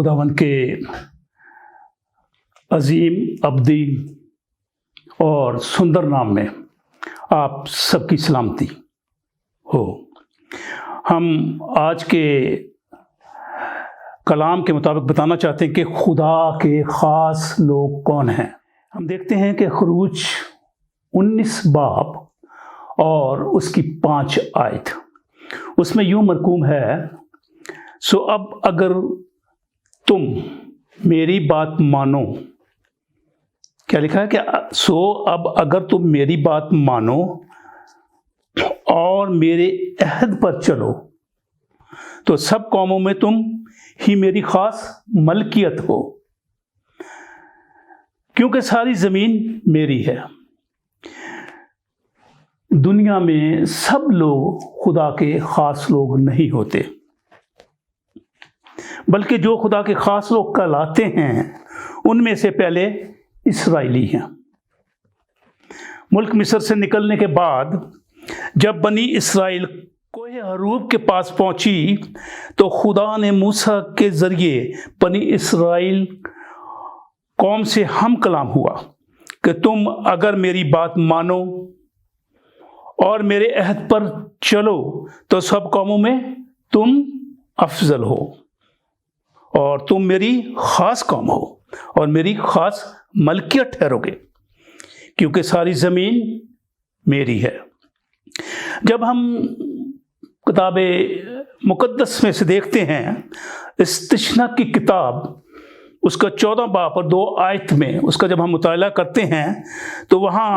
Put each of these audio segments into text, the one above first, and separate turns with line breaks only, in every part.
खुदावंद के अजीम अब्दी और सुंदर नाम में आप सबकी सलामती हो। हम आज के कलाम के मुताबिक बताना चाहते हैं कि खुदा के ख़ास लोग कौन हैं। हम देखते हैं कि खरूज 19 बाब और उसकी 5 आयत, उसमें यूँ मरकूम है, सो अब अगर तुम मेरी बात मानो, क्या लिखा है कि सो अब अगर तुम मेरी बात मानो और मेरे अहद पर चलो तो सब कौमों में तुम ही मेरी खास मलकियत हो, क्योंकि सारी ज़मीन मेरी है। दुनिया में सब लोग खुदा के ख़ास लोग नहीं होते, बल्कि जो खुदा के ख़ास लोग कहलाते हैं उनमें से पहले इस्राएली हैं। मुल्क मिस्र से निकलने के बाद जब बनी इस्राएल कोहे हरूब के पास पहुंची तो खुदा ने मूसा के ज़रिए बनी इस्राएल कौम से हम कलाम हुआ कि तुम अगर मेरी बात मानो और मेरे अहद पर चलो तो सब कौमों में तुम अफजल हो और तुम मेरी ख़ास कौम हो और मेरी ख़ास मलकियत ठहरोगे, क्योंकि सारी ज़मीन मेरी है। जब हम किताब मुक़द्दस में से देखते हैं, इस्तिश्ना की किताब उसका 14 बाब और 2 आयत में उसका जब हम मुताला करते हैं तो वहाँ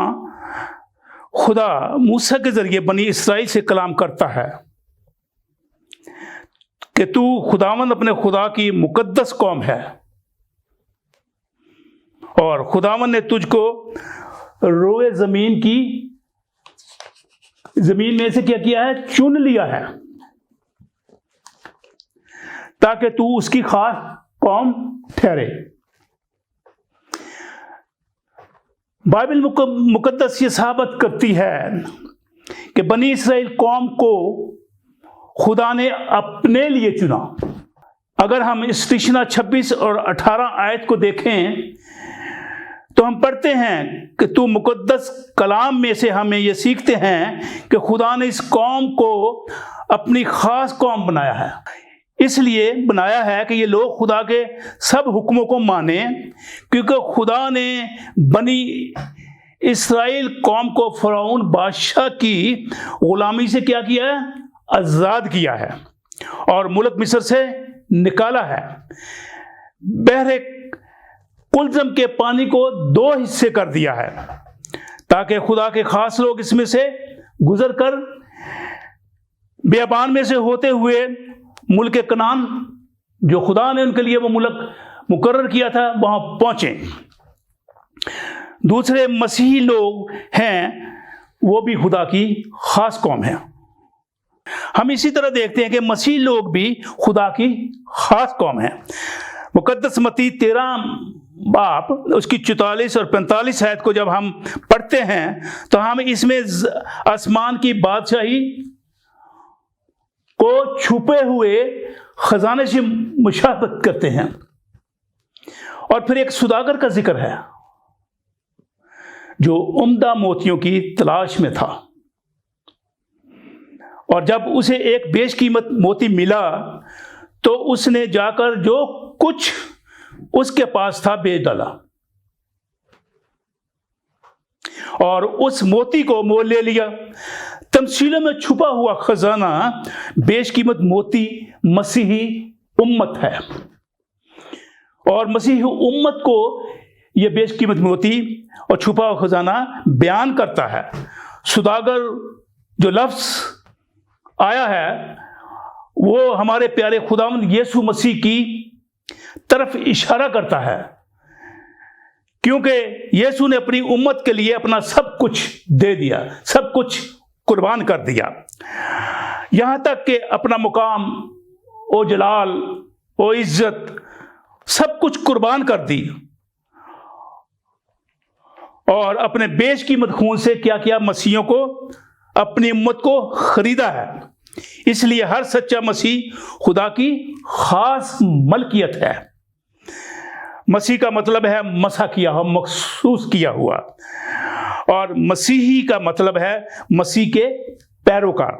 खुदा मूसा के ज़रिए बनी इस्राएल से कलाम करता है कि तू खुदावंद अपने खुदा की मुक़द्दस कौम है और खुदावंद ने तुझको रोए ज़मीन में से क्या किया है, चुन लिया है, ताकि तू उसकी खास कौम ठहरे। बाइबल मुक़द्दस ये साबित करती है कि बनी इस्राएल कौम को खुदा ने अपने लिए चुना। अगर हम इस्तिश्ना 26 और 18 आयत को देखें तो हम पढ़ते हैं कि तू मुक़द्दस कलाम में से हमें ये सीखते हैं कि खुदा ने इस कौम को अपनी ख़ास कौम बनाया है। इसलिए बनाया है कि ये लोग खुदा के सब हुक्मों को माने, क्योंकि खुदा ने बनी इस्राएल कौम को फ़िरौन बादशाह की ग़ुलामी से क्या किया है, आज़ाद किया है और मुल्क मिस्र से निकाला है। बहरे कुलज़म के पानी को 2 हिस्से कर दिया है ताकि खुदा के ख़ास लोग इसमें से गुज़र कर बियाबान में से होते हुए मुल्क कनान, जो खुदा ने उनके लिए वो मुल्क मुकर्रर किया था, वहाँ पहुँचें। दूसरे मसीही लोग हैं, वो भी खुदा की ख़ास कौम है। हम इसी तरह देखते हैं कि मसीह लोग भी खुदा की ख़ास कौम है। मुक़द्दस मत्ती 13 बाब उसकी 44 और 45 आयत को जब हम पढ़ते हैं तो हम इसमें आसमान की बादशाही को छुपे हुए खजाने से मुशाहबत करते हैं। और फिर एक सुदागर का जिक्र है जो उम्दा मोतियों की तलाश में था, और जब उसे एक बेशकीमत मोती मिला तो उसने जाकर जो कुछ उसके पास था बेच डाला और उस मोती को मोल ले लिया। तमसीलों में छुपा हुआ खजाना बेशकीमत मोती मसीही उम्मत है, और मसीही उम्मत को यह बेशकीमत मोती और छुपा हुआ खजाना बयान करता है। सुदागर जो लफ्ज़ आया है वो हमारे प्यारे खुदावंद यीशु मसीह की तरफ इशारा करता है, क्योंकि यीशु ने अपनी उम्मत के लिए अपना सब कुछ दे दिया, सब कुछ कुर्बान कर दिया, यहाँ तक कि अपना मुकाम, ओ जलाल, ओ इज्जत, सब कुछ कुर्बान कर दी और अपने बेशकीमत खून से क्या किया, मसीहों को, अपनी उम्मत को खरीदा है। इसलिए हर सच्चा मसीह खुदा की खास मलकियत है। मसीह का मतलब है मसा किया हुआ, महसूस किया हुआ, और मसीही का मतलब है मसीह के पैरोकार,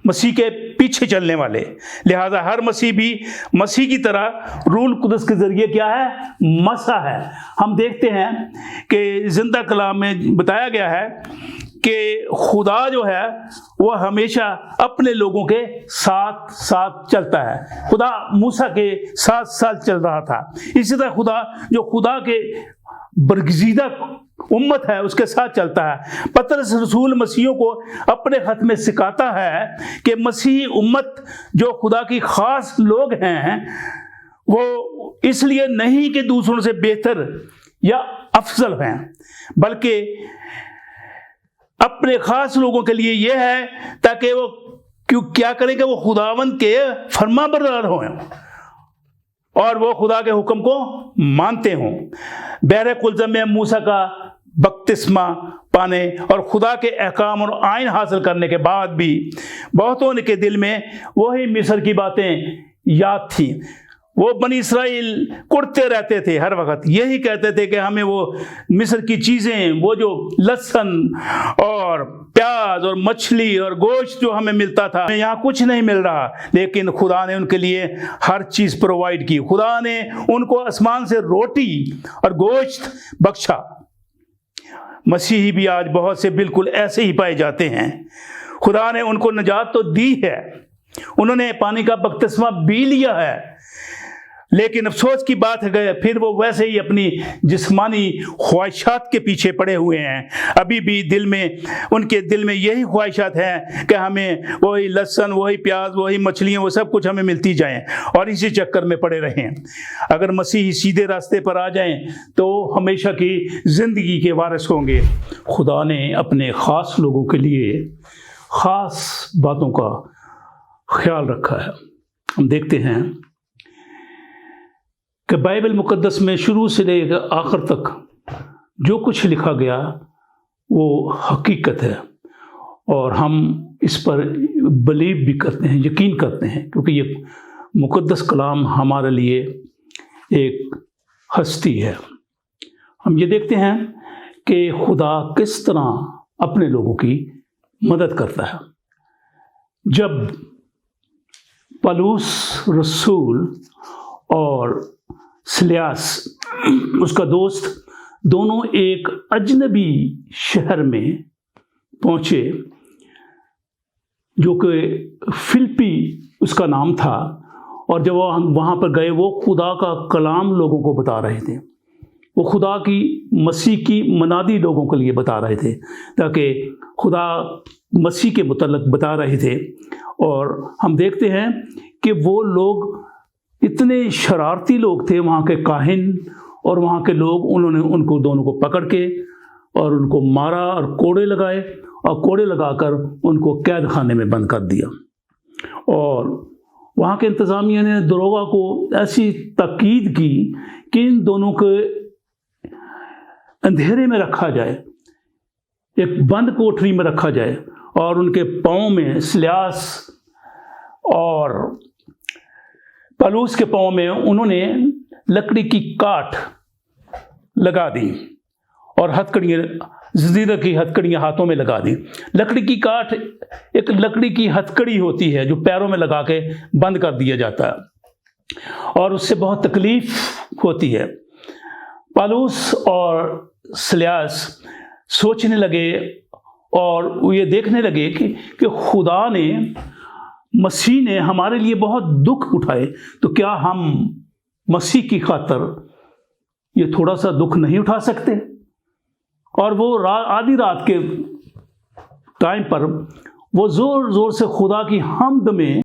मसीह के पीछे चलने वाले। लिहाजा हर मसीह भी मसीह की तरह रूल कुदस के जरिए क्या है, मसा है। हम देखते हैं कि जिंदा कलाम में बताया गया है कि खुदा जो है वह हमेशा अपने लोगों के साथ साथ चलता है। खुदा मूसा के साथ साथ चल रहा था, इसी तरह खुदा जो खुदा के बरगजीदा उम्मत है उसके साथ चलता है। पतरस रसूल मसीहों को अपने खत में सिखाता है कि मसीही उम्मत जो खुदा की खास लोग हैं वो इसलिए नहीं कि दूसरों से बेहतर या अफजल हैं, बल्कि अपने खास लोगों के लिए यह है ताकि वो क्या करें कि वो खुदावंद के फरमाबरदार हों और वो खुदा के हुक्म को मानते हों। बहरे कुलज़म में मूसा का बपतिस्मा पाने और खुदा के अहकाम और आइन हासिल करने के बाद भी बहुतों के दिल में वही मिस्र की बातें याद थी। वो बनी इसराइल कुड़ते रहते थे, हर वक्त यही कहते थे कि हमें वो मिस्र की चीज़ें, वो जो लहसुन और प्याज और मछली और गोश्त जो हमें मिलता था, यहाँ कुछ नहीं मिल रहा। लेकिन खुदा ने उनके लिए हर चीज़ प्रोवाइड की। खुदा ने उनको आसमान से रोटी और गोश्त बख्शा। मसीही भी आज बहुत से बिल्कुल ऐसे ही पाए जाते हैं। खुदा ने उनको निजात तो दी है, उन्होंने पानी का बपतिस्मा भी लिया है, लेकिन अफसोस की बात है फिर वो वैसे ही अपनी जिस्मानी ख्वाहिशात के पीछे पड़े हुए हैं। अभी भी दिल में, उनके दिल में यही ख्वाहिशात हैं कि हमें वही लहसुन, वही प्याज, वही मछलियाँ, वो सब कुछ हमें मिलती जाएं और इसी चक्कर में पड़े रहें। अगर मसीही सीधे रास्ते पर आ जाएं तो हमेशा की ज़िंदगी के वारिस होंगे। खुदा ने अपने ख़ास लोगों के लिए ख़ास बातों का ख्याल रखा है। हम देखते हैं कि बाइबल मुक़द्दस में शुरू से लेकर आखिर तक जो कुछ लिखा गया वो हकीकत है और हम इस पर बिलीव भी करते हैं, यकीन करते हैं, क्योंकि ये मुक़द्दस कलाम हमारे लिए एक हस्ती है। हम ये देखते हैं कि खुदा किस तरह अपने लोगों की मदद करता है। जब पौलुस रसूल और सिलास उसका दोस्त दोनों एक अजनबी शहर में पहुंचे जो कि फिलिप्पी उसका नाम था, और जब वहाँ पर गए वो खुदा का कलाम लोगों को बता रहे थे। वो खुदा की मसीह की मनादी लोगों के लिए बता रहे थे, ताकि खुदा मसीह के मुतल्लिक़ बता रहे थे। और हम देखते हैं कि वो लोग इतने शरारती लोग थे, वहाँ के काहिन और वहाँ के लोग, उन्होंने उनको दोनों को पकड़ के और उनको मारा और कोड़े लगाए और कोड़े लगाकर उनको कैद खाने में बंद कर दिया। और वहाँ के इंतज़ामिया ने दरोगा को ऐसी ताकीद की कि इन दोनों के अंधेरे में रखा जाए, एक बंद कोठरी में रखा जाए, और उनके पाँव में सिलास और पौलुस के पाँव में उन्होंने लकड़ी की काठ लगा दी और हथकड़ियाँ, ज़ंजीर की हथकड़ियाँ हाथों में लगा दी। लकड़ी की काठ एक लकड़ी की हथकड़ी होती है जो पैरों में लगा के बंद कर दिया जाता है और उससे बहुत तकलीफ होती है। पौलुस और सिलास सोचने लगे और वो ये देखने लगे कि खुदा ने, मसीह ने हमारे लिए बहुत दुख उठाए, तो क्या हम मसीह की खातर ये थोड़ा सा दुख नहीं उठा सकते? और वो आधी रात के टाइम पर वो ज़ोर ज़ोर से खुदा की हम्द में